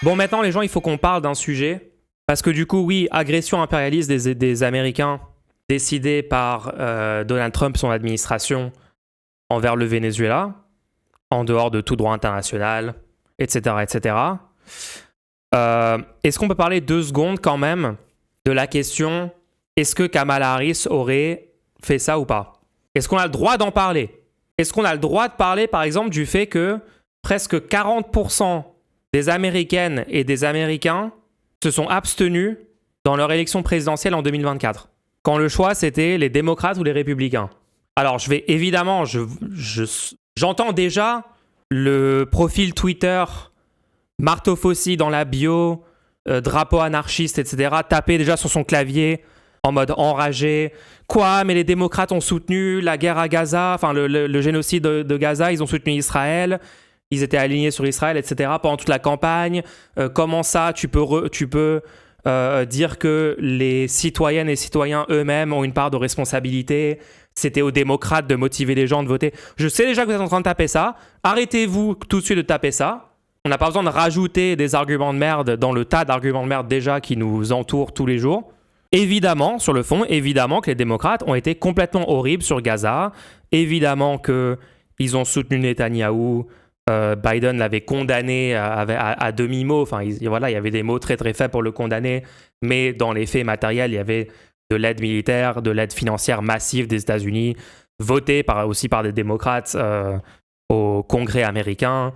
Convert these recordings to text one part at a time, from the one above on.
Bon, maintenant, les gens, il faut qu'on parle d'un sujet. Parce que du coup, oui, agression impérialiste des Américains décidée par Donald Trump, son administration, envers le Venezuela, en dehors de tout droit international, etc., etc. Est-ce qu'on peut parler 2 secondes quand même de la question, est-ce que Kamala Harris aurait fait ça ou pas? Est-ce qu'on a le droit d'en parler? Est-ce qu'on a le droit de parler, par exemple, du fait que presque 40% des Américaines et des Américains se sont abstenus dans leur élection présidentielle en 2024, quand le choix, c'était les démocrates ou les républicains? Alors, je vais évidemment, j'entends déjà le profil Twitter, marteau faucille dans la bio, drapeau anarchiste, etc., taper déjà sur son clavier en mode enragé. Quoi, mais les démocrates ont soutenu la guerre à Gaza, enfin le génocide de Gaza, ils ont soutenu Israël, ils étaient alignés sur Israël, etc., pendant toute la campagne. Comment ça, tu peux dire que les citoyennes et citoyens eux-mêmes ont une part de responsabilité? C'était aux démocrates de motiver les gens de voter. Je sais déjà que vous êtes en train de taper ça. Arrêtez-vous tout de suite de taper ça. On n'a pas besoin de rajouter des arguments de merde dans le tas d'arguments de merde déjà qui nous entourent tous les jours. Évidemment, sur le fond, évidemment que les démocrates ont été complètement horribles sur Gaza. Évidemment qu'ils ont soutenu Netanyahou. Biden l'avait condamné à demi-mot. Enfin, voilà, il y avait des mots très très faibles pour le condamner. Mais dans les faits matériels, il y avait de l'aide militaire, de l'aide financière massive des États-Unis, votée aussi par des démocrates au Congrès américain.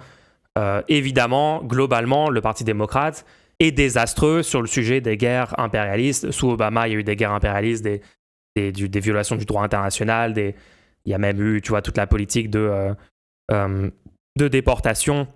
Évidemment, globalement, le Parti démocrate est désastreux sur le sujet des guerres impérialistes. Sous Obama, il y a eu des guerres impérialistes, des violations du droit international. Il y a même eu, tu vois, toute la politique de déportation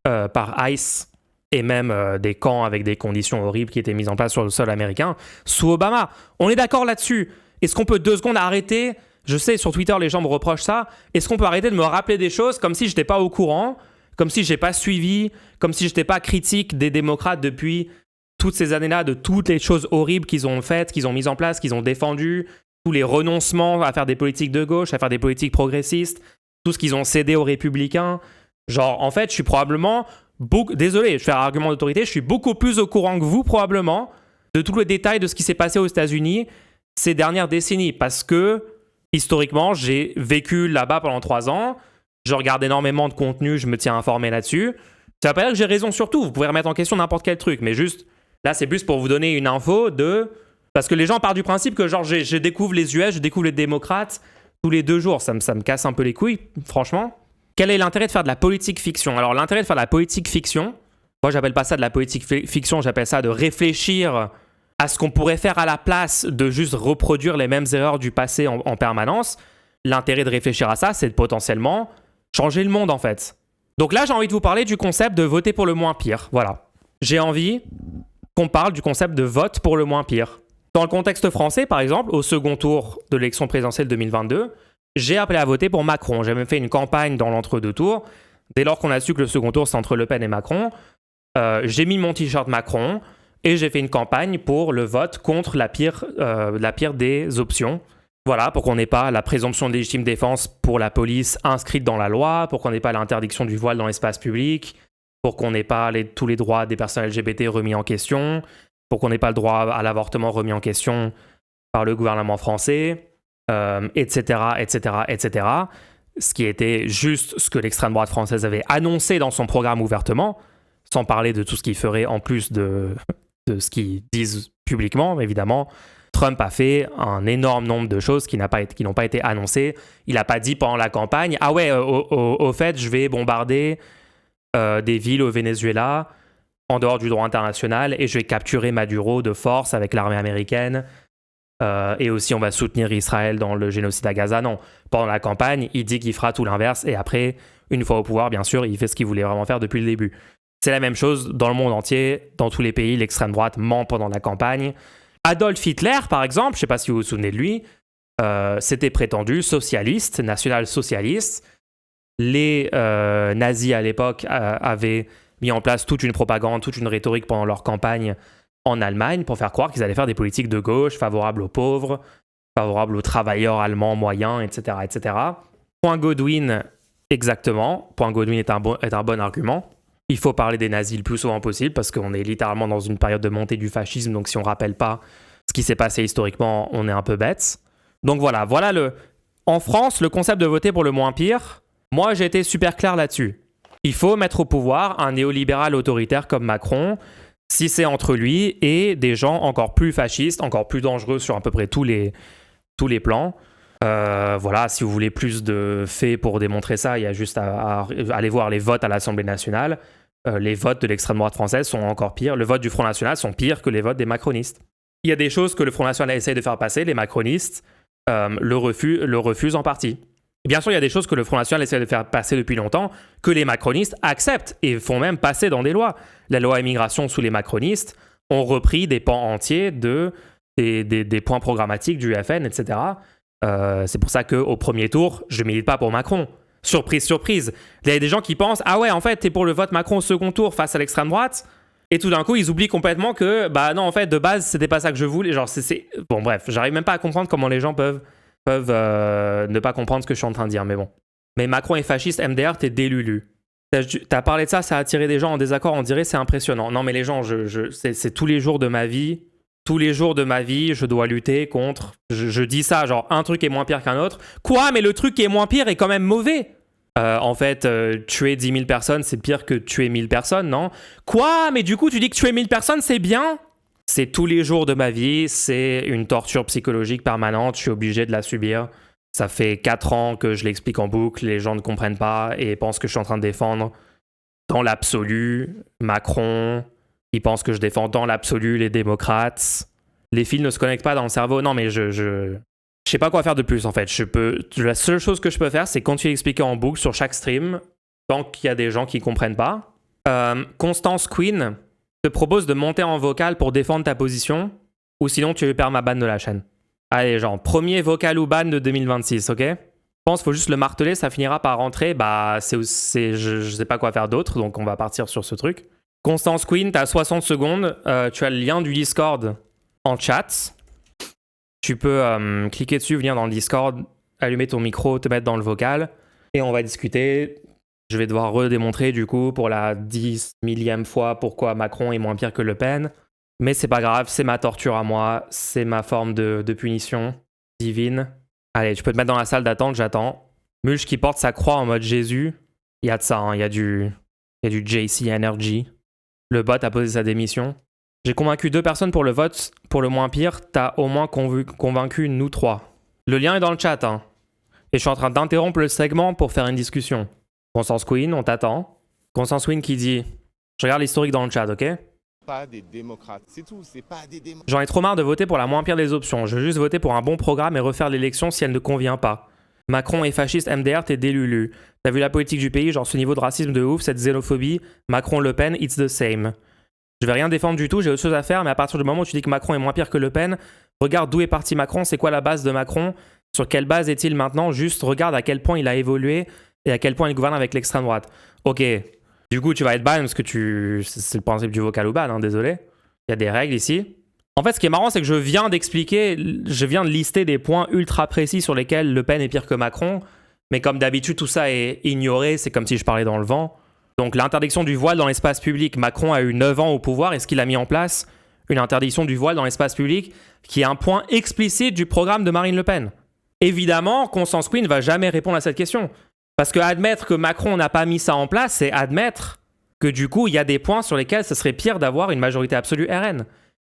par ICE et même des camps avec des conditions horribles qui étaient mises en place sur le sol américain. Sous Obama, on est d'accord là-dessus. Est-ce qu'on peut 2 secondes arrêter? Je sais, sur Twitter, les gens me reprochent ça. Est-ce qu'on peut arrêter de me rappeler des choses comme si je n'étais pas au courant, comme si je n'ai pas suivi, comme si je n'étais pas critique des démocrates depuis toutes ces années-là, de toutes les choses horribles qu'ils ont faites, qu'ils ont mises en place, qu'ils ont défendues, tous les renoncements à faire des politiques de gauche, à faire des politiques progressistes, tout ce qu'ils ont cédé aux républicains. Genre, en fait, je suis probablement... Désolé, je fais un argument d'autorité, je suis beaucoup plus au courant que vous, probablement, de tout le détail de ce qui s'est passé aux États-Unis ces dernières décennies. Parce que, historiquement, j'ai vécu là-bas pendant 3 ans, je regarde énormément de contenu, je me tiens informé là-dessus. Ça veut pas dire que j'ai raison sur tout, vous pouvez remettre en question n'importe quel truc, mais juste, là, c'est plus pour vous donner une info de... Parce que les gens partent du principe que, genre, je découvre les US, je découvre les démocrates tous les 2 jours. Ça me casse un peu les couilles, franchement. Quel est l'intérêt de faire de la politique fiction? Alors, l'intérêt de faire de la politique fiction, moi, j'appelle pas ça de la politique fiction, j'appelle ça de réfléchir à ce qu'on pourrait faire à la place de juste reproduire les mêmes erreurs du passé en permanence. L'intérêt de réfléchir à ça, c'est de potentiellement changer le monde, en fait. Donc là, j'ai envie de vous parler du concept de voter pour le moins pire. Voilà. J'ai envie qu'on parle du concept de vote pour le moins pire. Dans le contexte français, par exemple, au second tour de l'élection présidentielle 2022, j'ai appelé à voter pour Macron. J'ai même fait une campagne dans l'entre-deux tours. Dès lors qu'on a su que le second tour, c'est entre Le Pen et Macron, j'ai mis mon t-shirt Macron et j'ai fait une campagne pour le vote contre la pire des options. Voilà, pour qu'on n'ait pas la présomption de légitime défense pour la police inscrite dans la loi, pour qu'on n'ait pas l'interdiction du voile dans l'espace public, pour qu'on n'ait pas tous les droits des personnes LGBT remis en question, pour qu'on n'ait pas le droit à l'avortement remis en question par le gouvernement français, etc., etc., etc. Ce qui était juste ce que l'extrême droite française avait annoncé dans son programme ouvertement, sans parler de tout ce qu'ils feraient en plus de ce qu'ils disent publiquement, évidemment. Trump a fait un énorme nombre de choses qui n'ont pas été annoncées. Il n'a pas dit pendant la campagne « Ah ouais, au fait, je vais bombarder des villes au Venezuela en dehors du droit international et je vais capturer Maduro de force avec l'armée américaine. Et aussi, on va soutenir Israël dans le génocide à Gaza. » Non, pendant la campagne, il dit qu'il fera tout l'inverse et après, une fois au pouvoir, bien sûr, il fait ce qu'il voulait vraiment faire depuis le début. C'est la même chose dans le monde entier, dans tous les pays, l'extrême droite ment pendant la campagne. Adolf Hitler, par exemple, je ne sais pas si vous vous souvenez de lui, c'était prétendu socialiste, national-socialiste. Les nazis à l'époque avaient mis en place toute une propagande, toute une rhétorique pendant leur campagne en Allemagne pour faire croire qu'ils allaient faire des politiques de gauche favorables aux pauvres, favorables aux travailleurs allemands moyens, etc., etc. Point Godwin, exactement. Point Godwin est un bon argument. Il faut parler des nazis le plus souvent possible parce qu'on est littéralement dans une période de montée du fascisme. Donc si on ne rappelle pas ce qui s'est passé historiquement, on est un peu bête. Donc voilà en France, le concept de voter pour le moins pire, moi j'ai été super clair là-dessus. Il faut mettre au pouvoir un néolibéral autoritaire comme Macron, si c'est entre lui et des gens encore plus fascistes, encore plus dangereux sur à peu près tous les plans. Voilà, si vous voulez plus de faits pour démontrer ça, il y a juste à aller voir les votes à l'Assemblée nationale. Les votes de l'extrême droite française sont encore pires. Le vote du Front National sont pires que les votes des macronistes. Il y a des choses que le Front National essaye de faire passer, les macronistes le refusent en partie. Et bien sûr, il y a des choses que le Front National essaie de faire passer depuis longtemps, que les macronistes acceptent et font même passer dans des lois. La loi immigration sous les macronistes ont repris des pans entiers des points programmatiques du FN, etc. C'est pour ça qu'au premier tour, je ne milite pas pour Macron. Surprise, surprise. Il y a des gens qui pensent « Ah ouais, en fait, t'es pour le vote Macron au second tour face à l'extrême droite ?» Et tout d'un coup, ils oublient complètement que, bah non, en fait, de base, c'était pas ça que je voulais. Genre, Bon, bref, j'arrive même pas à comprendre comment les gens peuvent ne pas comprendre ce que je suis en train de dire, mais bon. Mais Macron est fasciste, MDR, t'es délulu. T'as parlé de ça, ça a attiré des gens en désaccord, on dirait, c'est impressionnant. Non, mais les gens, c'est tous les jours de ma vie. Tous les jours de ma vie, je dois lutter contre... Je dis ça, genre, un truc est moins pire qu'un autre. Quoi? Mais le truc qui est moins pire est quand même mauvais. En fait, tuer 10 000 personnes, c'est pire que tuer 1000 personnes, non? Quoi? Mais du coup, tu dis que tuer 1000 personnes, c'est bien? C'est tous les jours de ma vie, c'est une torture psychologique permanente, je suis obligé de la subir. Ça fait 4 ans que je l'explique en boucle, les gens ne comprennent pas et pensent que je suis en train de défendre dans l'absolu Macron. Ils pensent que je défends dans l'absolu les démocrates. Les fils ne se connectent pas dans le cerveau. Non, mais je sais pas quoi faire de plus, en fait. La seule chose que je peux faire, c'est continuer d'expliquer en boucle sur chaque stream, tant qu'il y a des gens qui comprennent pas. Constance Queen te propose de monter en vocal pour défendre ta position, ou sinon tu perds ma ban de la chaîne. Allez, genre, premier vocal ou ban de 2026, ok? Je pense qu'il faut juste le marteler, ça finira par rentrer. Bah, je sais pas quoi faire d'autre, donc on va partir sur ce truc. Constance Queen, t'as 60 secondes. Tu as le lien du Discord en chat. Tu peux cliquer dessus, venir dans le Discord, allumer ton micro, te mettre dans le vocal, et on va discuter. Je vais devoir redémontrer du coup pour la 10 millième fois pourquoi Macron est moins pire que Le Pen. Mais c'est pas grave, c'est ma torture à moi, c'est ma forme de punition divine. Allez, tu peux te mettre dans la salle d'attente, j'attends. Mulch qui porte sa croix en mode Jésus. Il y a de ça, hein, il y a du JC Energy. Le bot a posé sa démission. J'ai convaincu 2 personnes pour le vote pour le moins pire. T'as au moins convaincu nous 3. Le lien est dans le chat, hein. Et je suis en train d'interrompre le segment pour faire une discussion. Constance Queen, on t'attend. Constance Queen qui dit... Je regarde l'historique dans le chat, ok? Pas des démocrates, c'est tout, c'est pas des démocrates. J'en ai trop marre de voter pour la moins pire des options. Je veux juste voter pour un bon programme et refaire l'élection si elle ne convient pas. Macron est fasciste, MDR, t'es délulu. T'as vu la politique du pays, genre ce niveau de racisme de ouf, cette xénophobie. Macron, Le Pen, it's the same. Je vais rien défendre du tout, j'ai autre chose à faire, mais à partir du moment où tu dis que Macron est moins pire que Le Pen, regarde d'où est parti Macron, c'est quoi la base de Macron, sur quelle base est-il maintenant, juste regarde à quel point il a évolué et à quel point il gouverne avec l'extrême droite. Ok, du coup tu vas être ban parce que c'est le principe du vocal ou ban, hein, désolé. Il y a des règles ici. En fait, ce qui est marrant, c'est que je viens de lister des points ultra précis sur lesquels Le Pen est pire que Macron, mais comme d'habitude tout ça est ignoré, c'est comme si je parlais dans le vent. Donc l'interdiction du voile dans l'espace public, Macron a eu 9 ans au pouvoir, et ce qu'il a mis en place une interdiction du voile dans l'espace public qui est un point explicite du programme de Marine Le Pen. Évidemment, Constance Queen ne va jamais répondre à cette question. Parce que admettre que Macron n'a pas mis ça en place, c'est admettre que du coup, il y a des points sur lesquels ce serait pire d'avoir une majorité absolue RN.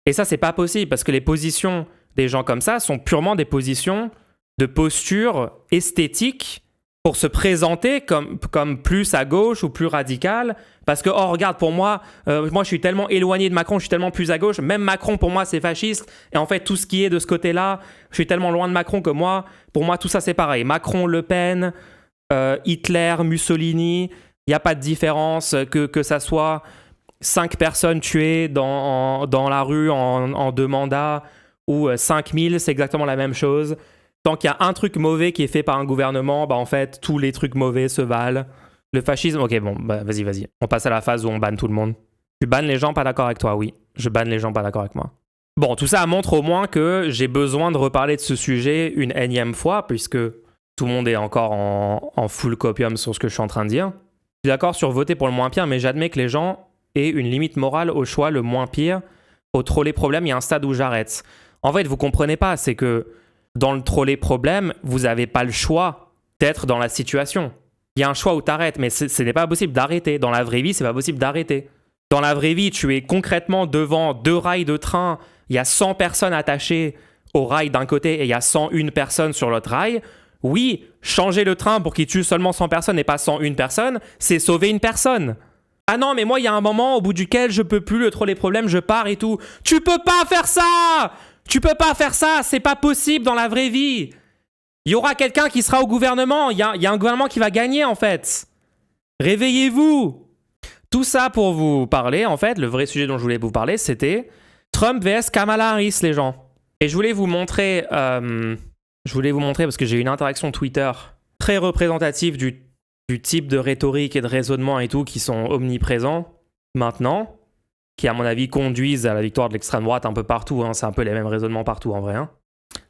Et ça, c'est pas possible, parce que les positions des gens comme ça sont purement des positions de posture esthétique pour se présenter comme plus à gauche ou plus radical. Parce que, oh, regarde, pour moi, je suis tellement éloigné de Macron, je suis tellement plus à gauche. Même Macron, pour moi, c'est fasciste. Et en fait, tout ce qui est de ce côté-là, je suis tellement loin de Macron que moi, pour moi, tout ça, c'est pareil. Macron, Le Pen, Hitler, Mussolini, il n'y a pas de différence que ça soit 5 personnes tuées dans la rue en 2 mandats ou 5000, c'est exactement la même chose. Tant qu'il y a un truc mauvais qui est fait par un gouvernement, bah en fait, tous les trucs mauvais se valent. Le fascisme, ok, bon, bah vas-y. On passe à la phase où on banne tout le monde. Tu bannes les gens pas d'accord avec toi, oui. Je banne les gens pas d'accord avec moi. Bon, tout ça montre au moins que j'ai besoin de reparler de ce sujet une énième fois, puisque tout le monde est encore en full copium sur ce que je suis en train de dire. suis d'accord sur voter pour le moins pire, mais j'admets que les gens aient une limite morale au choix le moins pire. Au troller problème, il y a un stade où j'arrête. En fait, vous comprenez pas, c'est que dans le troller problème, vous n'avez pas le choix d'être dans la situation. Il y a un choix où t'arrêtes, mais ce n'est pas possible d'arrêter. Dans la vraie vie, c'est pas possible d'arrêter. Dans la vraie vie, tu es concrètement devant 2 rails de train, il y a 100 personnes attachées au rail d'un côté et il y a 101 personnes sur l'autre rail. Oui, changer le train pour qu'il tue seulement 100 personnes et pas 101 personnes, c'est sauver une personne. Ah non, mais moi, il y a un moment au bout duquel je peux plus le troller problème, je pars et tout. Tu peux pas faire ça! Tu peux pas faire ça, c'est pas possible dans la vraie vie. Il y aura quelqu'un qui sera au gouvernement, il y a un gouvernement qui va gagner en fait. Réveillez-vous. Tout ça pour vous parler, en fait, le vrai sujet dont je voulais vous parler, c'était Trump vs Kamala Harris, les gens. Et je voulais vous montrer parce que j'ai eu une interaction Twitter très représentative du type de rhétorique et de raisonnement et tout qui sont omniprésents maintenant, qui à mon avis conduisent à la victoire de l'extrême droite un peu partout, hein. C'est un peu les mêmes raisonnements partout en vrai. Hein.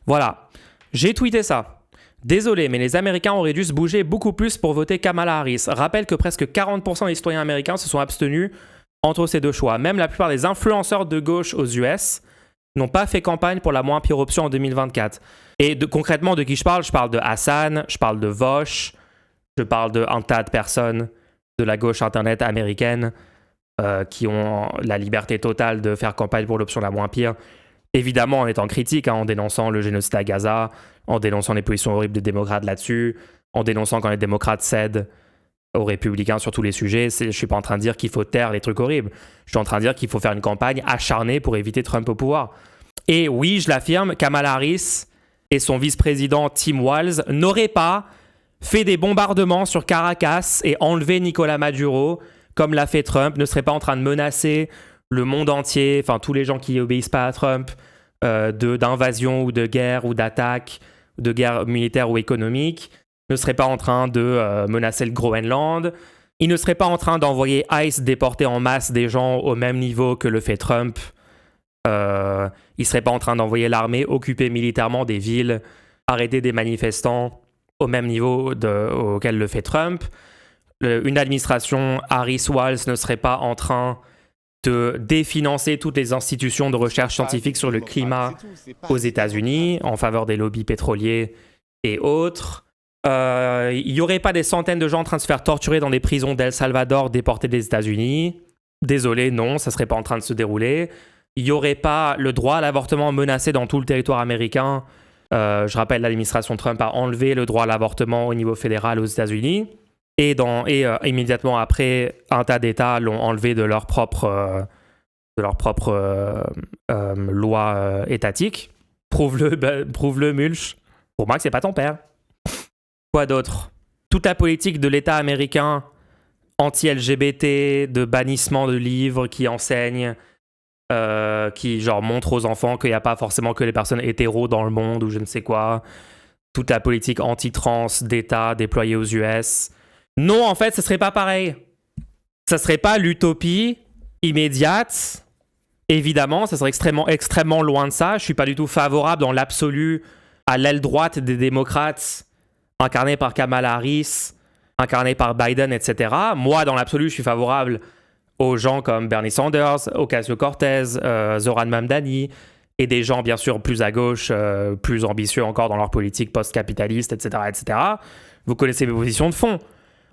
Voilà, j'ai tweeté ça. Désolé, mais les Américains auraient dû se bouger beaucoup plus pour voter Kamala Harris. Rappelle que presque 40% des citoyens américains se sont abstenus entre ces deux choix. Même la plupart des influenceurs de gauche aux US n'ont pas fait campagne pour la moins pire option en 2024. Et concrètement, de qui je parle de Hassan, je parle de Vosh, je parle d'un tas de personnes de la gauche internet américaine qui ont la liberté totale de faire campagne pour l'option la moins pire. Évidemment en étant critique, hein, en dénonçant le génocide à Gaza, en dénonçant les positions horribles des démocrates là-dessus, en dénonçant quand les démocrates cèdent aux républicains sur tous les sujets. Je ne suis pas en train de dire qu'il faut taire les trucs horribles. Je suis en train de dire qu'il faut faire une campagne acharnée pour éviter Trump au pouvoir. Et oui, je l'affirme, Kamala Harris et son vice-président Tim Walz n'auraient pas fait des bombardements sur Caracas et enlevé Nicolas Maduro comme l'a fait Trump, ne seraient pas en train de menacer le monde entier, enfin tous les gens qui obéissent pas à Trump, d'invasion ou de guerre ou d'attaque, de guerre militaire ou économique, ne seraient pas en train de menacer le Groenland, ils ne seraient pas en train d'envoyer ICE déporter en masse des gens au même niveau que le fait Trump, ils ne seraient pas en train d'envoyer l'armée occuper militairement des villes, arrêter des manifestants au même niveau auquel le fait Trump. Une administration Harris-Walz ne serait pas en train de définancer toutes les institutions de recherche scientifique sur le climat aux États-Unis en faveur des lobbies pétroliers et autres. Il n'y aurait pas des centaines de gens en train de se faire torturer dans des prisons d'El Salvador déportés des États-Unis. Désolé, non, ça ne serait pas en train de se dérouler. Il n'y aurait pas le droit à l'avortement menacé dans tout le territoire américain. Je rappelle, l'administration Trump a enlevé le droit à l'avortement au niveau fédéral aux États-Unis. Et immédiatement après, un tas d'États l'ont enlevé de leur propre loi étatique. Prouve-le, Mulch. Pour moi, que c'est pas ton père. Quoi d'autre? Toute la politique de l'État américain anti-LGBT, de bannissement de livres qui enseignent, qui genre montrent aux enfants qu'il n'y a pas forcément que les personnes hétéros dans le monde ou je ne sais quoi. Toute la politique anti-trans d'État déployée aux US. Non, en fait, ce serait pas pareil. Ça serait pas l'utopie immédiate. Évidemment, ça serait extrêmement loin de ça. Je suis pas du tout favorable dans l'absolu à l'aile droite des démocrates, incarnée par Kamala Harris, incarnée par Biden, etc. Moi, dans l'absolu, je suis favorable aux gens comme Bernie Sanders, Ocasio-Cortez, Zoran Mamdani, et des gens, bien sûr, plus à gauche, plus ambitieux encore dans leur politique post-capitaliste, etc., etc. Vous connaissez mes positions de fond.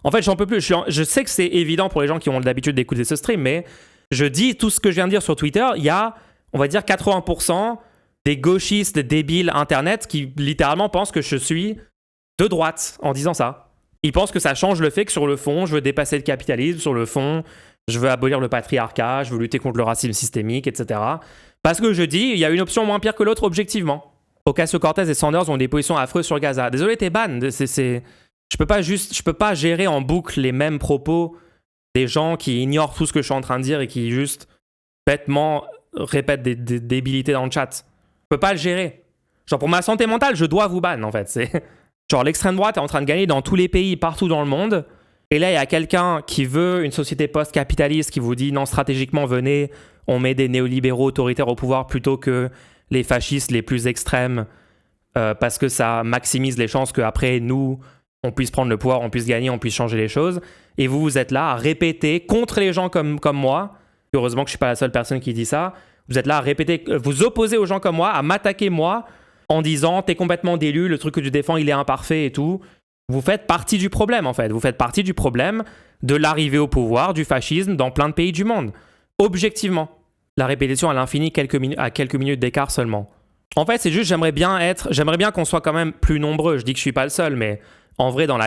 En fait, j'en peux plus. Je sais que c'est évident pour les gens qui ont l'habitude d'écouter ce stream, mais je dis tout ce que je viens de dire sur Twitter. Il y a, on va dire, 80% des gauchistes débiles Internet qui littéralement pensent que je suis de droite en disant ça. Ils pensent que ça change le fait que sur le fond, je veux dépasser le capitalisme, sur le fond, je veux abolir le patriarcat, je veux lutter contre le racisme systémique, etc. Parce que je dis, il y a une option moins pire que l'autre objectivement. Ocasio-Cortez et Sanders ont des positions affreuses sur Gaza. Désolé, t'es ban. Je peux pas gérer en boucle les mêmes propos des gens qui ignorent tout ce que je suis en train de dire et qui juste bêtement répètent des débilités dans le chat. Je peux pas le gérer. Genre pour ma santé mentale, je dois vous ban en fait. C'est genre l'extrême droite est en train de gagner dans tous les pays, partout dans le monde. Et là, il y a quelqu'un qui veut une société post-capitaliste qui vous dit non, stratégiquement, venez, on met des néolibéraux autoritaires au pouvoir plutôt que les fascistes les plus extrêmes parce que ça maximise les chances qu'après nous, on puisse prendre le pouvoir, on puisse gagner, on puisse changer les choses. Et vous êtes là à répéter contre les gens comme moi. Heureusement que je ne suis pas la seule personne qui dit ça. Vous êtes là à répéter, vous opposez aux gens comme moi, à m'attaquer moi, en disant t'es complètement délu, le truc que tu défends il est imparfait et tout. Vous faites partie du problème en fait. Vous faites partie du problème de l'arrivée au pouvoir du fascisme dans plein de pays du monde. Objectivement. La répétition à l'infini à quelques minutes d'écart seulement. En fait, c'est juste j'aimerais bien qu'on soit quand même plus nombreux. Je dis que je suis pas le seul, mais en vrai, dans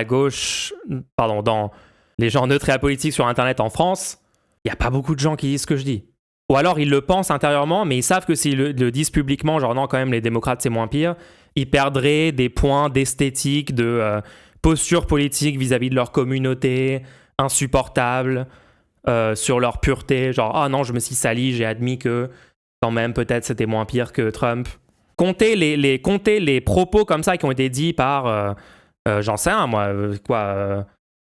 les gens neutres et apolitiques sur Internet en France, il n'y a pas beaucoup de gens qui disent ce que je dis. Ou alors ils le pensent intérieurement, mais ils savent que s'ils le disent publiquement, genre non, quand même, les démocrates, c'est moins pire, ils perdraient des points d'esthétique, de posture politique vis-à-vis de leur communauté, insupportable, sur leur pureté, genre « Ah non, je me suis sali, j'ai admis que quand même, peut-être, c'était moins pire que Trump. » Comptez les propos comme ça qui ont été dits par, j'en sais rien, moi,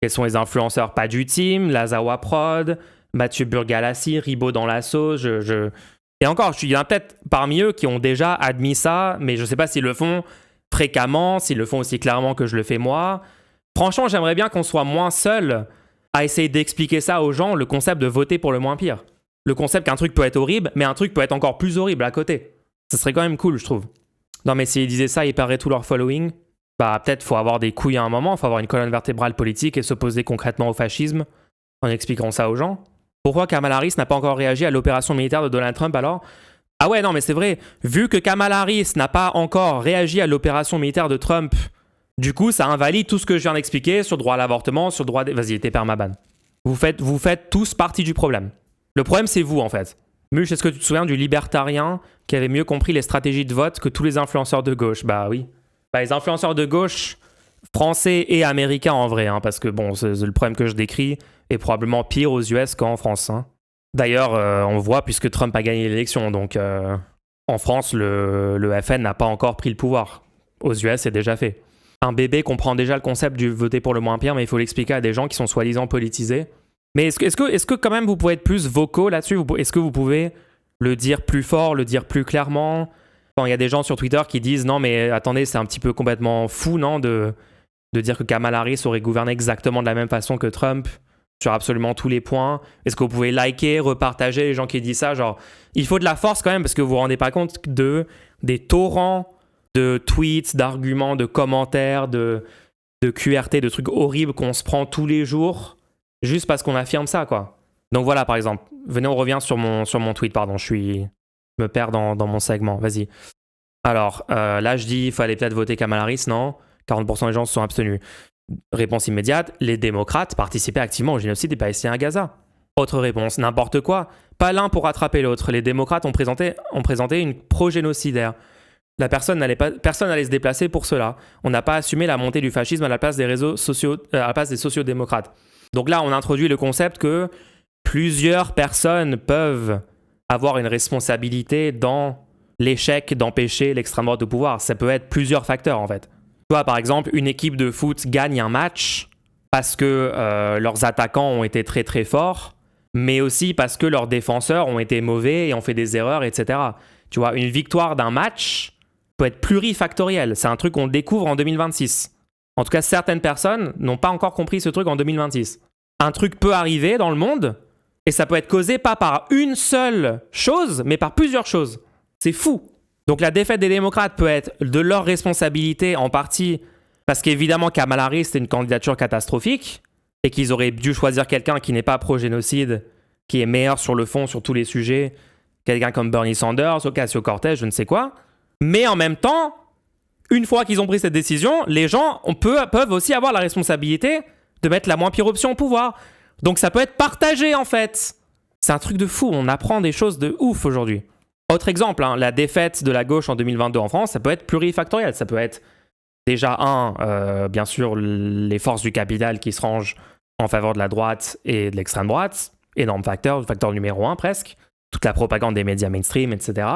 quels sont les influenceurs pas du team, Lazawa Prod, Mathieu Burgalassi, Ribot dans la sauce, Et encore, il y en a peut-être parmi eux qui ont déjà admis ça, mais je ne sais pas s'ils le font fréquemment, s'ils le font aussi clairement que je le fais moi. Franchement, j'aimerais bien qu'on soit moins seul à essayer d'expliquer ça aux gens, le concept de voter pour le moins pire. Le concept qu'un truc peut être horrible, mais un truc peut être encore plus horrible à côté. Ce serait quand même cool, je trouve. Non, mais s'ils disaient ça, ils perdraient tout leur following. Bah, peut-être faut avoir des couilles à un moment, faut avoir une colonne vertébrale politique et s'opposer concrètement au fascisme en expliquant ça aux gens. Pourquoi Kamala Harris n'a pas encore réagi à l'opération militaire de Donald Trump alors ? Ah ouais, non, mais c'est vrai. Vu que Kamala Harris n'a pas encore réagi à l'opération militaire de Trump, du coup, ça invalide tout ce que je viens d'expliquer sur le droit à l'avortement, sur le droit... Vas-y, t'es permaban. Vous faites tous partie du problème. Le problème, c'est vous, en fait. Much, est-ce que tu te souviens du libertarien qui avait mieux compris les stratégies de vote que tous les influenceurs de gauche ? Bah oui. Bah, les influenceurs de gauche, français et américains en vrai, hein, parce que bon, c'est le problème que je décris est probablement pire aux US qu'en France. Hein. D'ailleurs, on voit puisque Trump a gagné l'élection, donc en France, le FN n'a pas encore pris le pouvoir. Aux US, c'est déjà fait. Un bébé comprend déjà le concept du voter pour le moins pire, mais il faut l'expliquer à des gens qui sont soi-disant politisés. Mais est-ce que quand même vous pouvez être plus vocaux là-dessus ? Est-ce que vous pouvez le dire plus fort, le dire plus clairement ? Quand il y a des gens sur Twitter qui disent « Non, mais attendez, c'est un petit peu complètement fou, non, de dire que Kamala Harris aurait gouverné exactement de la même façon que Trump sur absolument tous les points. Est-ce que vous pouvez liker, repartager les gens qui disent ça ? Genre, il faut de la force quand même parce que vous vous rendez pas compte des torrents de tweets, d'arguments, de commentaires, de QRT, de trucs horribles qu'on se prend tous les jours juste parce qu'on affirme ça, quoi. Donc voilà, par exemple. Venez, on revient sur mon tweet, pardon. Je me perds dans mon segment. Vas-y. Alors, là, je dis il fallait peut-être voter Kamala Harris, non ? 40% des gens se sont abstenus. Réponse immédiate, les démocrates participaient activement au génocide des Palestiniens à Gaza. Autre réponse, n'importe quoi. Pas l'un pour rattraper l'autre. Les démocrates ont présenté une pro-génocidaire. Personne n'allait se déplacer pour cela. On n'a pas assumé la montée du fascisme à la place des sociodémocrates. Donc là, on introduit le concept que plusieurs personnes peuvent avoir une responsabilité dans l'échec d'empêcher l'extrême droite au pouvoir. Ça peut être plusieurs facteurs, en fait. Tu vois, par exemple, une équipe de foot gagne un match parce que leurs attaquants ont été très très forts, mais aussi parce que leurs défenseurs ont été mauvais et ont fait des erreurs, etc. Tu vois, une victoire d'un match peut être plurifactorielle. C'est un truc qu'on découvre en 2026. En tout cas, certaines personnes n'ont pas encore compris ce truc en 2026. Un truc peut arriver dans le monde et ça peut être causé pas par une seule chose, mais par plusieurs choses. C'est fou. Donc la défaite des démocrates peut être de leur responsabilité en partie parce qu'évidemment Kamala Harris c'est une candidature catastrophique et qu'ils auraient dû choisir quelqu'un qui n'est pas pro-génocide, qui est meilleur sur le fond sur tous les sujets, quelqu'un comme Bernie Sanders, Ocasio-Cortez, je ne sais quoi. Mais en même temps, une fois qu'ils ont pris cette décision, les gens peuvent aussi avoir la responsabilité de mettre la moins pire option au pouvoir. Donc ça peut être partagé en fait. C'est un truc de fou, on apprend des choses de ouf aujourd'hui. Autre exemple, hein, la défaite de la gauche en 2022 en France, ça peut être plurifactoriel. Ça peut être déjà bien sûr, les forces du capital qui se rangent en faveur de la droite et de l'extrême droite. Énorme facteur numéro 1 presque. Toute la propagande des médias mainstream, etc.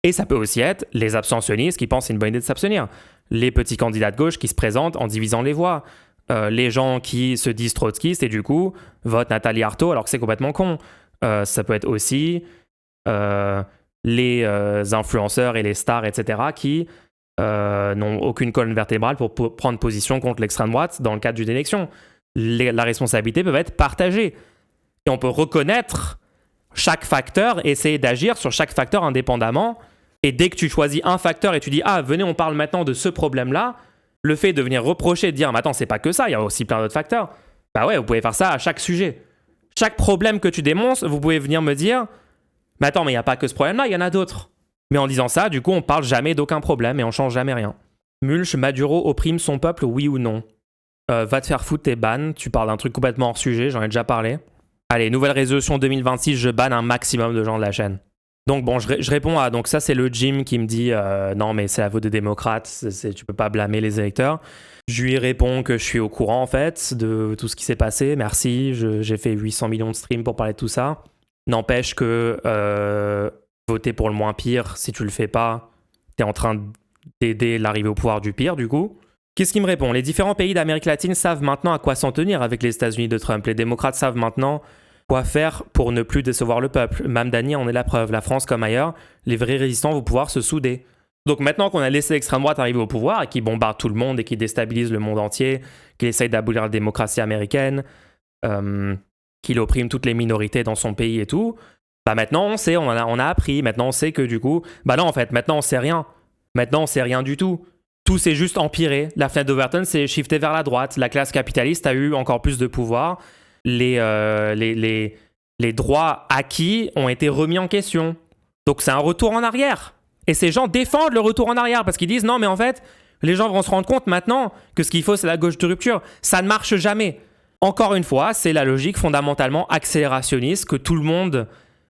Et ça peut aussi être les abstentionnistes qui pensent que c'est une bonne idée de s'abstenir. Les petits candidats de gauche qui se présentent en divisant les voix. Les gens qui se disent trotskistes et du coup votent Nathalie Arthaud alors que c'est complètement con. Ça peut être aussi les influenceurs et les stars, etc. qui n'ont aucune colonne vertébrale pour prendre position contre l'extrême droite dans le cadre d'une élection. La responsabilité peut être partagée. Et on peut reconnaître chaque facteur, essayer d'agir sur chaque facteur indépendamment. Et dès que tu choisis un facteur et tu dis « Ah, venez, on parle maintenant de ce problème-là », le fait de venir reprocher, de dire « Mais attends, c'est pas que ça, il y a aussi plein d'autres facteurs. » Bah ouais, vous pouvez faire ça à chaque sujet. Chaque problème que tu démontres, vous pouvez venir me dire « Mais attends, mais il n'y a pas que ce problème-là, il y en a d'autres. » Mais en disant ça, du coup, on parle jamais d'aucun problème et on change jamais rien. Mulch, Maduro opprime son peuple, oui ou non? Va te faire foutre, t'es ban. Tu parles d'un truc complètement hors sujet, j'en ai déjà parlé. Allez, nouvelle résolution 2026, je banne un maximum de gens de la chaîne. Donc bon, je réponds à... Donc ça, c'est le Jim qui me dit non, mais c'est la faute des démocrates, tu peux pas blâmer les électeurs. Je lui réponds que je suis au courant, en fait, de tout ce qui s'est passé. Merci, j'ai fait 800 millions de streams pour parler de tout ça. N'empêche que voter pour le moins pire, si tu le fais pas, t'es en train d'aider l'arrivée au pouvoir du pire, du coup. Qu'est-ce qu'il me répond? Les différents pays d'Amérique latine savent maintenant à quoi s'en tenir avec les États-Unis de Trump. Les démocrates savent maintenant quoi faire pour ne plus décevoir le peuple. Mamdani en est la preuve. La France comme ailleurs, les vrais résistants vont pouvoir se souder. Donc maintenant qu'on a laissé l'extrême droite arriver au pouvoir et qui bombarde tout le monde et qui déstabilise le monde entier, qu'il essaye d'abolir la démocratie américaine, qu'il opprime toutes les minorités dans son pays et tout, bah maintenant on sait, on a appris. Maintenant on sait que du coup, bah non en fait, maintenant on sait rien. Maintenant on sait rien du tout. Tout s'est juste empiré. La fenêtre d'Overton s'est shiftée vers la droite. La classe capitaliste a eu encore plus de pouvoir. Les droits acquis ont été remis en question. Donc c'est un retour en arrière. Et ces gens défendent le retour en arrière parce qu'ils disent non mais en fait, les gens vont se rendre compte maintenant que ce qu'il faut c'est la gauche de rupture. Ça ne marche jamais. Encore une fois, c'est la logique fondamentalement accélérationniste que tout le monde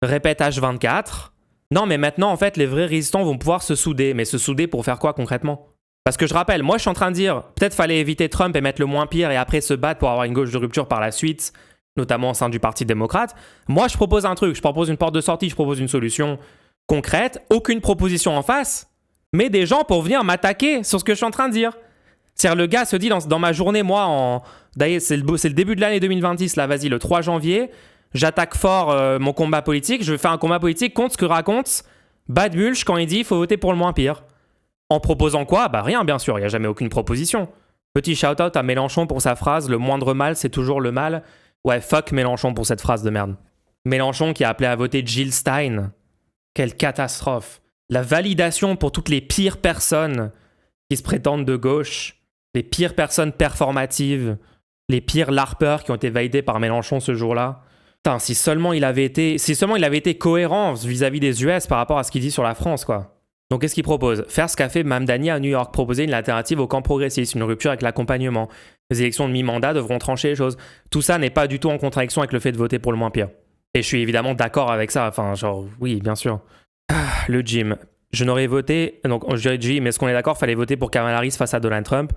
répète H24. Non mais maintenant en fait les vrais résistants vont pouvoir se souder. Mais se souder pour faire quoi concrètement? Parce que je rappelle, moi je suis en train de dire, peut-être fallait éviter Trump et mettre le moins pire et après se battre pour avoir une gauche de rupture par la suite, notamment au sein du Parti démocrate. Moi je propose un truc, je propose une porte de sortie, je propose une solution concrète, aucune proposition en face, mais des gens pour venir m'attaquer sur ce que je suis en train de dire. C'est-à-dire le gars se dit dans ma journée, moi, d'ailleurs c'est le début de l'année 2026, là vas-y, le 3 janvier, j'attaque fort mon combat politique, je vais faire un combat politique contre ce que raconte Bad Mulch quand il dit il faut voter pour le moins pire. En proposant quoi? Bah rien, bien sûr, il n'y a jamais aucune proposition. Petit shout-out à Mélenchon pour sa phrase « Le moindre mal, c'est toujours le mal ». Ouais, fuck Mélenchon pour cette phrase de merde. Mélenchon qui a appelé à voter Jill Stein. Quelle catastrophe. La validation pour toutes les pires personnes qui se prétendent de gauche, les pires personnes performatives, les pires larpeurs qui ont été validés par Mélenchon ce jour-là. Putain, si seulement il avait été cohérent vis-à-vis des US par rapport à ce qu'il dit sur la France, quoi. Donc qu'est-ce qu'il propose? Faire ce qu'a fait Mamdani à New York, proposer une alternative au camp progressiste, une rupture avec l'accompagnement. Les élections de mi-mandat devront trancher les choses. Tout ça n'est pas du tout en contradiction avec le fait de voter pour le moins pire. Et je suis évidemment d'accord avec ça, enfin genre oui bien sûr. Le Jim, je n'aurais voté, donc je dirais Jim, mais est-ce qu'on est d'accord, fallait voter pour Kamala Harris face à Donald Trump?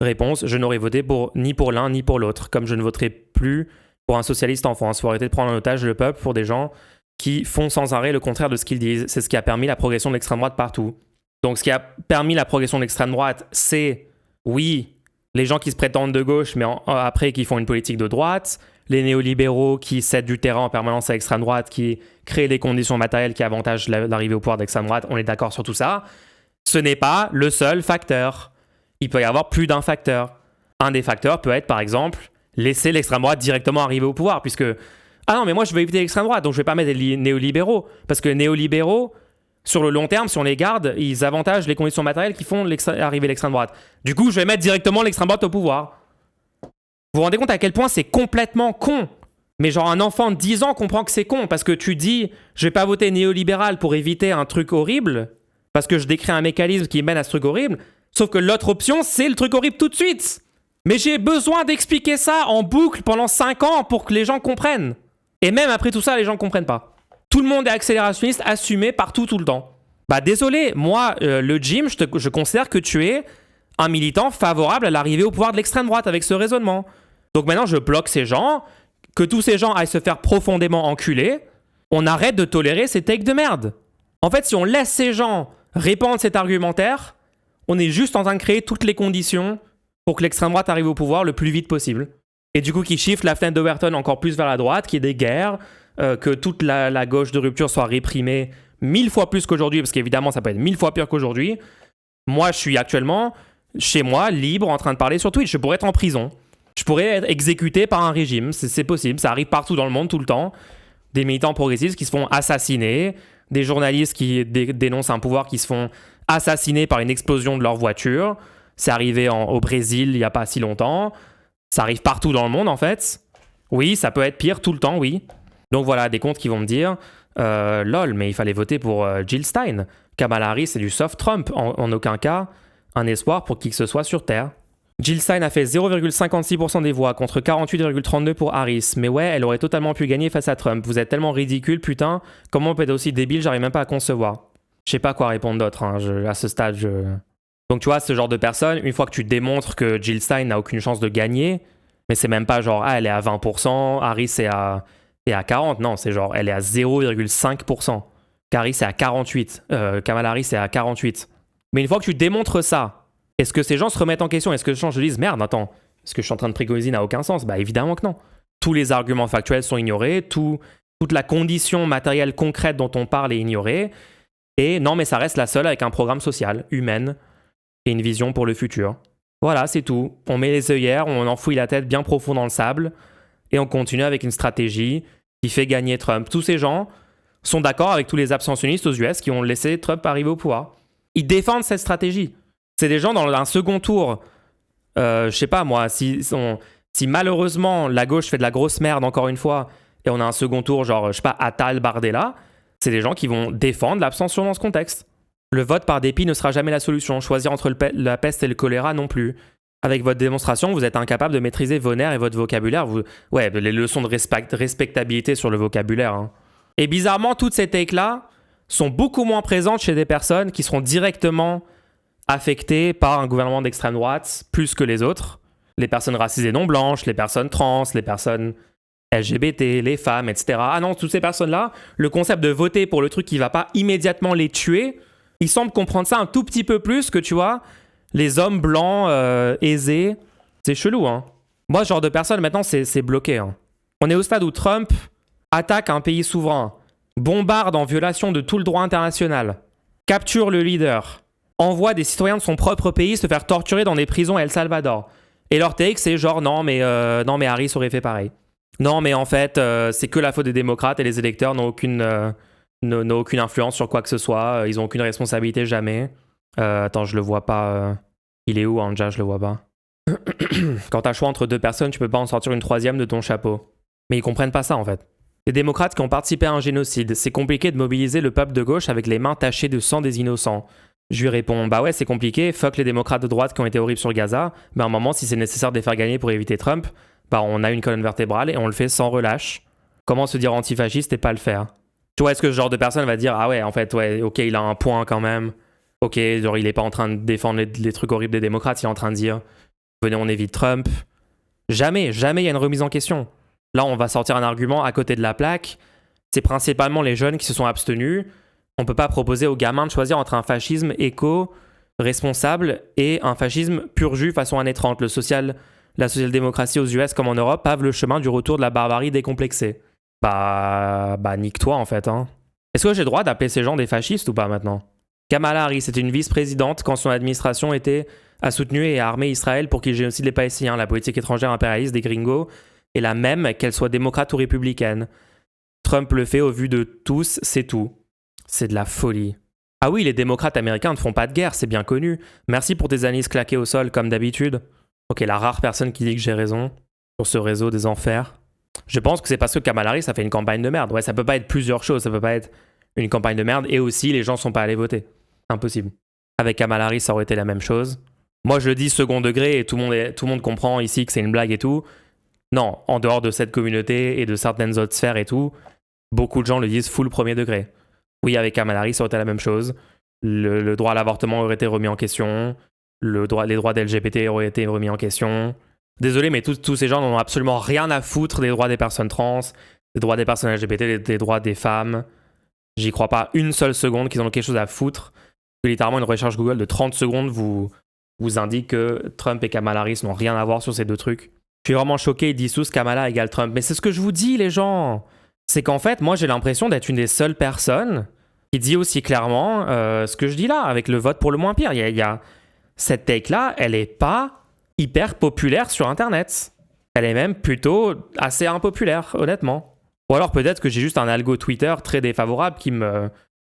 Réponse, je n'aurais voté ni pour l'un ni pour l'autre, comme je ne voterai plus pour un socialiste en France. Il faut arrêter de prendre en otage le peuple pour des gens qui font sans arrêt le contraire de ce qu'ils disent. C'est ce qui a permis la progression de l'extrême droite partout. Donc ce qui a permis la progression de l'extrême droite, c'est, oui, les gens qui se prétendent de gauche, mais après qui font une politique de droite, les néolibéraux qui cèdent du terrain en permanence à l'extrême droite, qui créent les conditions matérielles qui avantagent l'arrivée au pouvoir d'extrême droite, on est d'accord sur tout ça. Ce n'est pas le seul facteur. Il peut y avoir plus d'un facteur. Un des facteurs peut être, par exemple, laisser l'extrême droite directement arriver au pouvoir, puisque ah non, mais moi je veux éviter l'extrême droite, donc je vais pas mettre les néolibéraux. Parce que les néolibéraux, sur le long terme, si on les garde, ils avantagent les conditions matérielles qui font arriver l'extrême droite. Du coup, je vais mettre directement l'extrême droite au pouvoir. Vous vous rendez compte à quel point c'est complètement con? Mais genre un enfant de 10 ans comprend que c'est con, parce que tu dis, je vais pas voter néolibéral pour éviter un truc horrible, parce que je décris un mécanisme qui mène à ce truc horrible, sauf que l'autre option, c'est le truc horrible tout de suite. Mais j'ai besoin d'expliquer ça en boucle pendant 5 ans pour que les gens comprennent. Et même après tout ça, les gens ne comprennent pas. Tout le monde est accélérationniste, assumé partout, tout le temps. Bah désolé, moi, le Jim, je considère que tu es un militant favorable à l'arrivée au pouvoir de l'extrême droite avec ce raisonnement. Donc maintenant, je bloque ces gens, que tous ces gens aillent se faire profondément enculer. On arrête de tolérer ces takes de merde. En fait, si on laisse ces gens répandre cet argumentaire, on est juste en train de créer toutes les conditions pour que l'extrême droite arrive au pouvoir le plus vite possible. Et du coup, qui shift la fenêtre d'Overton encore plus vers la droite, qu'il y ait des guerres, que toute la gauche de rupture soit réprimée 1000 fois plus qu'aujourd'hui, parce qu'évidemment, ça peut être 1000 fois pire qu'aujourd'hui. Moi, je suis actuellement chez moi, libre, en train de parler sur Twitch. Je pourrais être en prison. Je pourrais être exécuté par un régime. C'est possible. Ça arrive partout dans le monde, tout le temps. Des militants progressistes qui se font assassiner. Des journalistes qui dénoncent un pouvoir qui se font assassiner par une explosion de leur voiture. C'est arrivé au Brésil il n'y a pas si longtemps. Ça arrive partout dans le monde, en fait. Oui, ça peut être pire tout le temps, oui. Donc voilà, des comptes qui vont me dire lol, mais il fallait voter pour Jill Stein. Kamala Harris, c'est du soft Trump. En aucun cas, un espoir pour qui que ce soit sur Terre. Jill Stein a fait 0,56% des voix contre 48,32% pour Harris. Mais ouais, elle aurait totalement pu gagner face à Trump. Vous êtes tellement ridicule, putain. Comment on peut être aussi débile, j'arrive même pas à concevoir. Je sais pas quoi répondre d'autre, hein. À ce stade, Donc tu vois, ce genre de personne, une fois que tu démontres que Jill Stein n'a aucune chance de gagner, mais c'est même pas genre, elle est à 20%, Harris est à 40%. Non, c'est genre, elle est à 0,5%. Harris est à 48%. Kamala Harris est à 48%. Mais une fois que tu démontres ça, est-ce que ces gens se remettent en question? Est-ce que ces gens se disent, merde, attends, ce que je suis en train de préconiser n'a aucun sens? Bah évidemment que non. Tous les arguments factuels sont ignorés, toute la condition matérielle concrète dont on parle est ignorée. Et non, mais ça reste la seule avec un programme social, humain, et une vision pour le futur. Voilà, c'est tout. On met les œillères, on enfouit la tête bien profond dans le sable, et on continue avec une stratégie qui fait gagner Trump. Tous ces gens sont d'accord avec tous les abstentionnistes aux US qui ont laissé Trump arriver au pouvoir. Ils défendent cette stratégie. C'est des gens dans un second tour, je sais pas moi, si malheureusement la gauche fait de la grosse merde encore une fois, et on a un second tour genre, je sais pas, Attal, Bardella, c'est des gens qui vont défendre l'abstention dans ce contexte. Le vote par dépit ne sera jamais la solution. Choisir entre la peste et le choléra non plus. Avec votre démonstration, vous êtes incapable de maîtriser vos nerfs et votre vocabulaire. Ouais, les leçons de respectabilité sur le vocabulaire. Hein. Et bizarrement, toutes ces takes-là sont beaucoup moins présentes chez des personnes qui seront directement affectées par un gouvernement d'extrême droite plus que les autres. Les personnes racisées non blanches, les personnes trans, les personnes LGBT, les femmes, etc. Ah non, toutes ces personnes-là, le concept de voter pour le truc qui va pas immédiatement les tuer, ils semblent comprendre ça un tout petit peu plus que, tu vois, les hommes blancs aisés. C'est chelou, hein. Moi, ce genre de personne, maintenant, c'est bloqué. Hein. On est au stade où Trump attaque un pays souverain, bombarde en violation de tout le droit international, capture le leader, envoie des citoyens de son propre pays se faire torturer dans des prisons à El Salvador. Et leur take, c'est genre, non, mais Harris aurait fait pareil. Non, mais en fait, c'est que la faute des démocrates et les électeurs n'ont aucune influence sur quoi que ce soit. Ils n'ont aucune responsabilité, jamais. Attends, je le vois pas. Il est où, Anja? Je le vois pas. Quand t'as le choix entre deux personnes, tu peux pas en sortir une troisième de ton chapeau. Mais ils comprennent pas ça, en fait. Les démocrates qui ont participé à un génocide, c'est compliqué de mobiliser le peuple de gauche avec les mains tachées de sang des innocents. Je lui réponds, bah ouais, c'est compliqué, fuck les démocrates de droite qui ont été horribles sur Gaza, mais à un moment, si c'est nécessaire de les faire gagner pour éviter Trump, bah on a une colonne vertébrale et on le fait sans relâche. Comment se dire antifasciste et pas le faire? Tu vois, est-ce que ce genre de personne va dire, ah ouais, en fait, ouais, ok, il a un point quand même. Ok, genre il est pas en train de défendre les trucs horribles des démocrates, il est en train de dire, venez, on évite Trump. Jamais il y a une remise en question. Là, on va sortir un argument à côté de la plaque. C'est principalement les jeunes qui se sont abstenus. On peut pas proposer aux gamins de choisir entre un fascisme éco-responsable et un fascisme pur jus façon années 30. La social-démocratie aux US comme en Europe pave le chemin du retour de la barbarie décomplexée. Bah nique-toi en fait. Hein. Est-ce que j'ai le droit d'appeler ces gens des fascistes ou pas maintenant? Kamala Harris était une vice-présidente quand son administration a soutenu et a armé Israël pour qu'il génocide les Palestiniens. La politique étrangère impérialiste des gringos est la même qu'elle soit démocrate ou républicaine. Trump le fait au vu de tous, c'est tout. C'est de la folie. Ah oui, les démocrates américains ne font pas de guerre, c'est bien connu. Merci pour tes analyses claquées au sol comme d'habitude. Ok, la rare personne qui dit que j'ai raison sur ce réseau des enfers. Je pense que c'est parce que Kamala Harris a fait une campagne de merde. Ouais, ça peut pas être plusieurs choses, ça peut pas être une campagne de merde et aussi les gens sont pas allés voter. Impossible. Avec Kamala Harris, ça aurait été la même chose. Moi, je le dis second degré et tout le monde comprend ici que c'est une blague et tout. Non, en dehors de cette communauté et de certaines autres sphères et tout, beaucoup de gens le disent full premier degré. Oui, avec Kamala Harris, ça aurait été la même chose. Le droit à l'avortement aurait été remis en question. Les droits des LGBT auraient été remis en question. Désolé, mais tous ces gens n'en ont absolument rien à foutre des droits des personnes trans, des droits des personnes LGBT, des droits des femmes. J'y crois pas une seule seconde qu'ils en ont quelque chose à foutre. Littéralement, une recherche Google de 30 secondes vous indique que Trump et Kamala Harris n'ont rien à voir sur ces deux trucs. Je suis vraiment choqué, ils disent tous Kamala égale Trump. Mais c'est ce que je vous dis, les gens. C'est qu'en fait, moi, j'ai l'impression d'être une des seules personnes qui dit aussi clairement ce que je dis là, avec le vote pour le moins pire. Il y a cette take-là, elle est pas hyper populaire sur Internet. Elle est même plutôt assez impopulaire, honnêtement. Ou alors peut-être que j'ai juste un algo Twitter très défavorable qui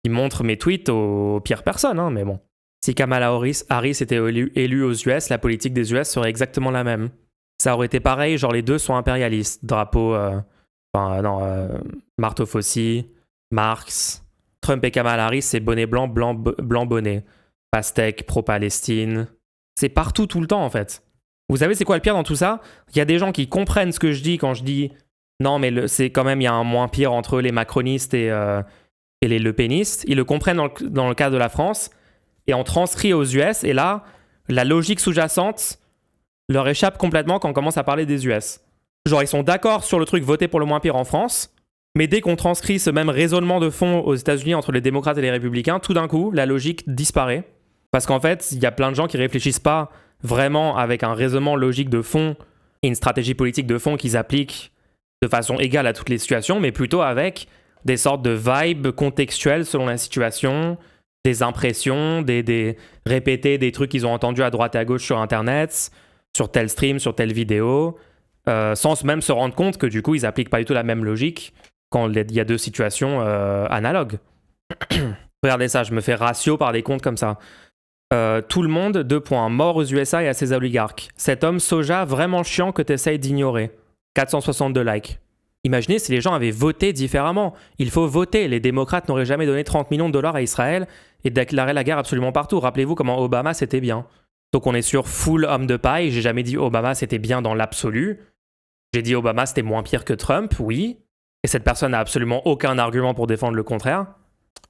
montre mes tweets aux pires personnes, hein, mais bon. Si Kamala Harris était élue aux US, la politique des US serait exactement la même. Ça aurait été pareil, genre les deux sont impérialistes. Drapeau, marteau faucille, Marx. Trump et Kamala Harris, c'est bonnet blanc, blanc bonnet. Pastèque, pro-Palestine. C'est partout, tout le temps, en fait. Vous savez, c'est quoi le pire dans tout ça? Il y a des gens qui comprennent ce que je dis quand je dis non, mais c'est quand même, il y a un moins pire entre les macronistes et les lepénistes. Ils le comprennent dans le cas de la France. Et on transcrit aux US, et là, la logique sous-jacente leur échappe complètement quand on commence à parler des US. Genre, ils sont d'accord sur le truc voter pour le moins pire en France, mais dès qu'on transcrit ce même raisonnement de fond aux États-Unis entre les démocrates et les républicains, tout d'un coup, la logique disparaît. Parce qu'en fait, il y a plein de gens qui réfléchissent pas vraiment avec un raisonnement logique de fond et une stratégie politique de fond qu'ils appliquent de façon égale à toutes les situations, mais plutôt avec des sortes de vibes contextuelles selon la situation, des impressions, répéter des trucs qu'ils ont entendus à droite et à gauche sur Internet, sur tel stream, sur telle vidéo, sans même se rendre compte que du coup, ils appliquent pas du tout la même logique quand il y a deux situations analogues. Regardez ça, je me fais ratio par des comptes comme ça. Tout le monde, 2 points, mort aux USA et à ses oligarques. Cet homme soja vraiment chiant que t'essayes d'ignorer. 462 likes. Imaginez si les gens avaient voté différemment. Il faut voter. Les démocrates n'auraient jamais donné 30 millions de dollars à Israël et déclaré la guerre absolument partout. Rappelez-vous comment Obama c'était bien. Donc on est sur full homme de paille. J'ai jamais dit Obama c'était bien dans l'absolu. J'ai dit Obama c'était moins pire que Trump, oui. Et cette personne n'a absolument aucun argument pour défendre le contraire.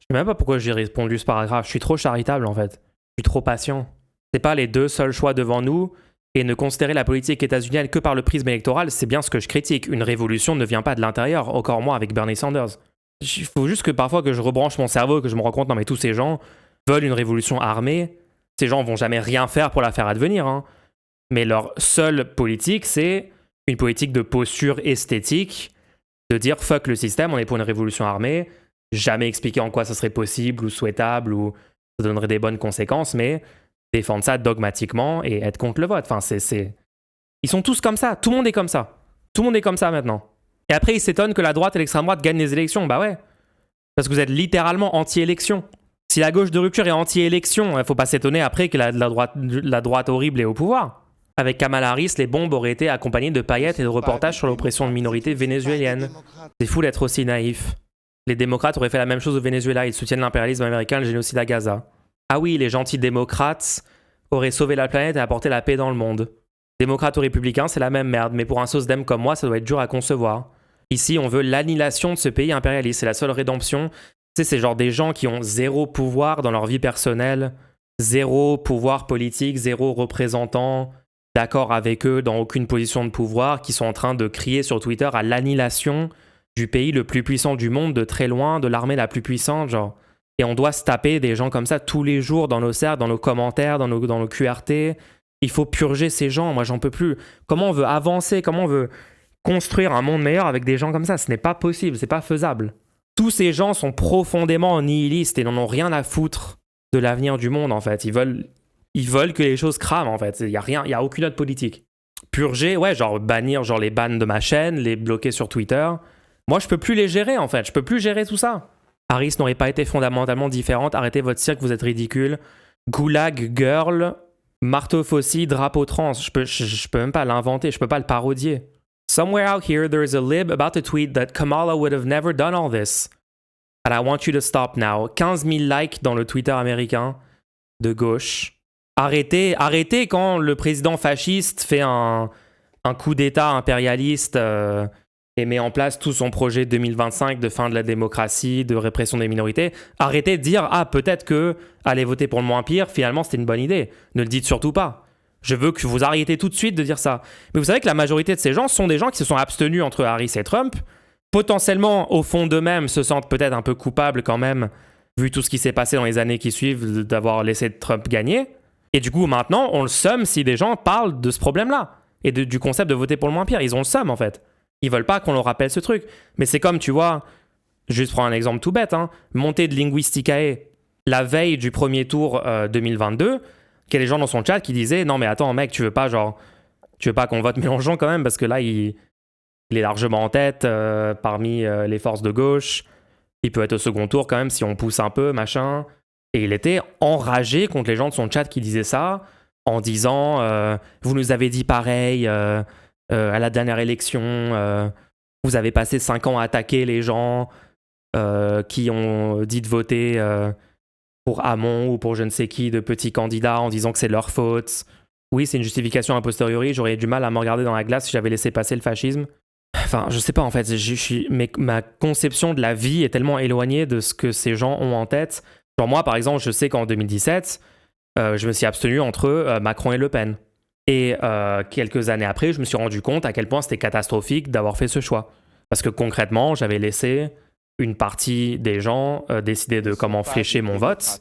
Je sais même pas pourquoi j'ai répondu ce paragraphe. Je suis trop charitable en fait. Je suis trop patient. C'est pas les deux seuls choix devant nous. Et ne considérer la politique états-unienne que par le prisme électoral, c'est bien ce que je critique. Une révolution ne vient pas de l'intérieur, encore moins avec Bernie Sanders. Il faut juste que parfois que je rebranche mon cerveau, que je me rends compte, non mais tous ces gens veulent une révolution armée. Ces gens vont jamais rien faire pour la faire advenir. Hein. Mais leur seule politique, c'est une politique de posture esthétique, de dire fuck le système, on est pour une révolution armée, jamais expliquer en quoi ça serait possible ou souhaitable ou ça donnerait des bonnes conséquences, mais défendre ça dogmatiquement et être contre le vote. Enfin, Ils sont tous comme ça. Tout le monde est comme ça. Tout le monde est comme ça maintenant. Et après, ils s'étonnent que la droite et l'extrême droite gagnent les élections. Bah ouais. Parce que vous êtes littéralement anti-élection. Si la gauche de rupture est anti-élection, il faut pas s'étonner après que la droite horrible est au pouvoir. Avec Kamala Harris, les bombes auraient été accompagnées de paillettes et de reportages sur l'oppression de minorités vénézuéliennes. C'est fou d'être aussi naïf. Les démocrates auraient fait la même chose au Venezuela. Ils soutiennent l'impérialisme américain et le génocide à Gaza. Ah oui, les gentils démocrates auraient sauvé la planète et apporté la paix dans le monde. Démocrates ou républicains, c'est la même merde, mais pour un sauce-dem comme moi, ça doit être dur à concevoir. Ici, on veut l'annihilation de ce pays impérialiste, c'est la seule rédemption. Tu sais, c'est genre des gens qui ont zéro pouvoir dans leur vie personnelle, zéro pouvoir politique, zéro représentant, d'accord avec eux dans aucune position de pouvoir, qui sont en train de crier sur Twitter à l'annihilation du pays le plus puissant du monde, de très loin, de l'armée la plus puissante, genre. Et on doit se taper des gens comme ça tous les jours dans nos cercles, dans nos commentaires, dans nos QRT. Il faut purger ces gens, moi j'en peux plus. Comment on veut avancer, comment on veut construire un monde meilleur avec des gens comme ça? Ce n'est pas possible, c'est pas faisable. Tous ces gens sont profondément nihilistes et n'en ont rien à foutre de l'avenir du monde en fait. Ils veulent que les choses crament en fait. Il y a aucune autre politique. Purger, ouais, genre bannir genre les bans de ma chaîne, les bloquer sur Twitter. Moi je peux plus les gérer en fait, je peux plus gérer tout ça. Harris n'aurait pas été fondamentalement différente. Arrêtez votre cirque, vous êtes ridicule. Goulag Girl, marteau faucille, drapeau trans. Je peux même pas l'inventer, je peux pas le parodier. Somewhere out here, there is a lib about to tweet that Kamala would have never done all this. And I want you to stop now. 15 000 likes dans le Twitter américain de gauche. Arrêtez quand le président fasciste fait un coup d'État impérialiste et met en place tout son projet 2025 de fin de la démocratie, de répression des minorités. Arrêtez de dire « Ah, peut-être que aller voter pour le moins pire, finalement, c'était une bonne idée. » Ne le dites surtout pas. Je veux que vous arrêtiez tout de suite de dire ça. Mais vous savez que la majorité de ces gens sont des gens qui se sont abstenus entre Harris et Trump. Potentiellement, au fond d'eux-mêmes, se sentent peut-être un peu coupables quand même, vu tout ce qui s'est passé dans les années qui suivent, d'avoir laissé Trump gagner. Et du coup, maintenant, on le somme si des gens parlent de ce problème-là. Et du concept de voter pour le moins pire. Ils ont le somme, en fait. Ils veulent pas qu'on leur rappelle ce truc. Mais c'est comme, tu vois, juste prendre un exemple tout bête, hein, montée de Linguisticae la veille du premier tour 2022, qu'il y a des gens dans son chat qui disaient « Non mais attends mec, tu veux pas qu'on vote Mélenchon quand même parce que là il est largement en tête parmi les forces de gauche, il peut être au second tour quand même si on pousse un peu, machin. » Et il était enragé contre les gens de son chat qui disaient ça, en disant vous nous avez dit pareil à la dernière élection, vous avez passé 5 ans à attaquer les gens qui ont dit de voter pour Hamon ou pour je ne sais qui de petits candidats en disant que c'est leur faute. Oui, c'est une justification a posteriori, j'aurais eu du mal à me regarder dans la glace si j'avais laissé passer le fascisme. Enfin, je sais pas en fait, ma conception de la vie est tellement éloignée de ce que ces gens ont en tête. Genre moi, par exemple, je sais qu'en 2017, je me suis abstenu entre Macron et Le Pen. Et quelques années après, je me suis rendu compte à quel point c'était catastrophique d'avoir fait ce choix. Parce que concrètement, j'avais laissé une partie des gens décider de comment flécher mon vote.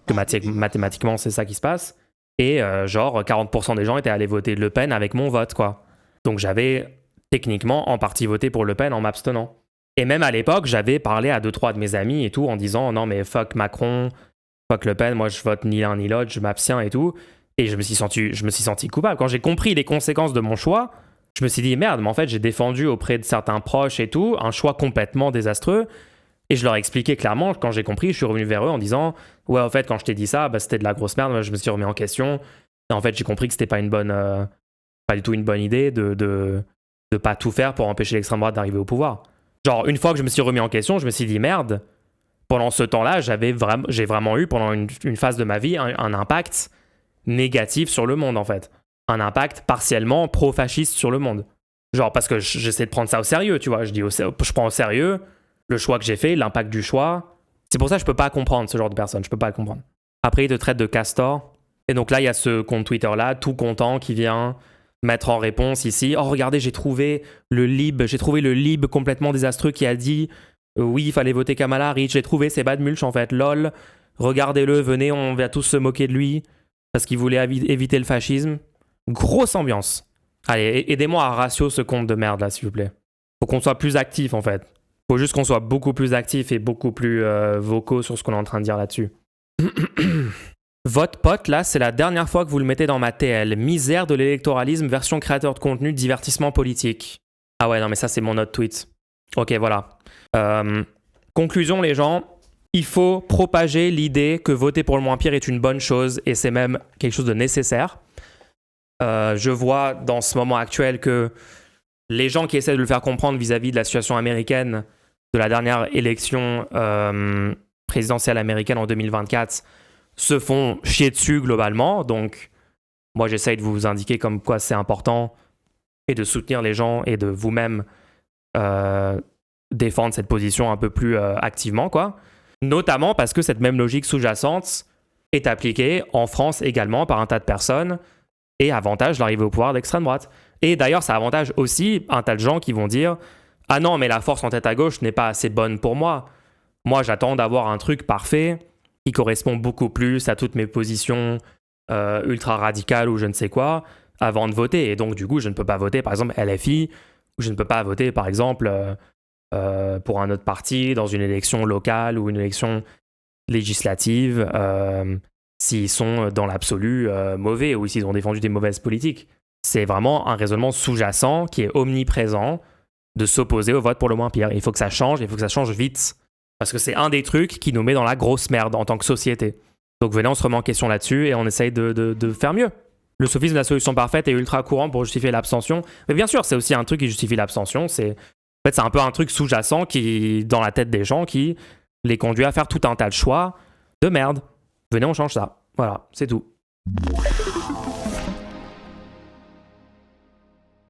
Que mathématiquement, c'est ça qui se passe. Et genre, 40% des gens étaient allés voter Le Pen avec mon vote, quoi. Donc j'avais techniquement en partie voté pour Le Pen en m'abstenant. Et même à l'époque, j'avais parlé à 2-3 de mes amis et tout en disant non mais fuck Macron, fuck Le Pen, moi je vote ni l'un ni l'autre, je m'abstiens et tout. Et je me suis senti coupable. Quand j'ai compris les conséquences de mon choix, je me suis dit merde, mais en fait j'ai défendu auprès de certains proches et tout un choix complètement désastreux. Et je leur ai expliqué clairement, quand j'ai compris, je suis revenu vers eux en disant ouais en fait quand je t'ai dit ça, bah, c'était de la grosse merde, moi, je me suis remis en question. Et en fait j'ai compris que c'était pas du tout une bonne idée de pas tout faire pour empêcher l'extrême droite d'arriver au pouvoir. Genre, une fois que je me suis remis en question, je me suis dit, merde, pendant ce temps-là, j'ai vraiment eu, pendant une phase de ma vie, un impact négatif sur le monde, en fait. Un impact partiellement pro-fasciste sur le monde. Genre, parce que j'essaie de prendre ça au sérieux, tu vois. Je prends au sérieux le choix que j'ai fait, l'impact du choix. C'est pour ça que je peux pas comprendre ce genre de personne, je peux pas le comprendre. Après, il te traite de castor. Et donc là, il y a ce compte Twitter-là, tout content, qui vient mettre en réponse ici, oh regardez j'ai trouvé le lib complètement désastreux qui a dit oui il fallait voter Kamala Harris, j'ai trouvé c'est bad mulch en fait, lol, regardez-le, venez on va tous se moquer de lui parce qu'il voulait éviter le fascisme. Grosse ambiance. Allez, aidez-moi à ratio ce compte de merde là s'il vous plaît. Faut qu'on soit plus actif en fait. Faut juste qu'on soit beaucoup plus actif et beaucoup plus vocaux sur ce qu'on est en train de dire là-dessus. Votre pote, là, c'est la dernière fois que vous le mettez dans ma TL. Misère de l'électoralisme, version créateur de contenu, divertissement politique. Ah ouais, non, mais ça, c'est mon autre tweet. Ok, voilà. Conclusion, les gens. Il faut propager l'idée que voter pour le moins pire est une bonne chose, et c'est même quelque chose de nécessaire. Je vois dans ce moment actuel que les gens qui essaient de le faire comprendre vis-à-vis de la situation américaine, de la dernière élection présidentielle américaine en 2024, se font chier dessus globalement. Donc, moi, j'essaye de vous indiquer comme quoi c'est important et de soutenir les gens et de vous-même défendre cette position un peu plus activement, quoi. Notamment parce que cette même logique sous-jacente est appliquée en France également par un tas de personnes et avantage l'arrivée au pouvoir d'extrême droite. Et d'ailleurs, ça avantage aussi un tas de gens qui vont dire « Ah non, mais la force en tête à gauche n'est pas assez bonne pour moi. Moi, j'attends d'avoir un truc parfait qui correspond beaucoup plus à toutes mes positions ultra radicales ou je ne sais quoi, avant de voter. Et donc, du coup, je ne peux pas voter, par exemple, LFI, ou je ne peux pas voter, par exemple, pour un autre parti dans une élection locale ou une élection législative, s'ils sont dans l'absolu mauvais ou s'ils ont défendu des mauvaises politiques. C'est vraiment un raisonnement sous-jacent qui est omniprésent de s'opposer au vote pour le moins pire. Il faut que ça change, il faut que ça change vite. Parce que c'est un des trucs qui nous met dans la grosse merde en tant que société. Donc venez, on se remet en question là-dessus et on essaye de faire mieux. Le sophisme de la solution parfaite est ultra courant pour justifier l'abstention. Mais bien sûr, c'est aussi un truc qui justifie l'abstention. En fait, c'est un peu un truc sous-jacent qui, dans la tête des gens, qui les conduit à faire tout un tas de choix de merde. Venez, on change ça. Voilà, c'est tout.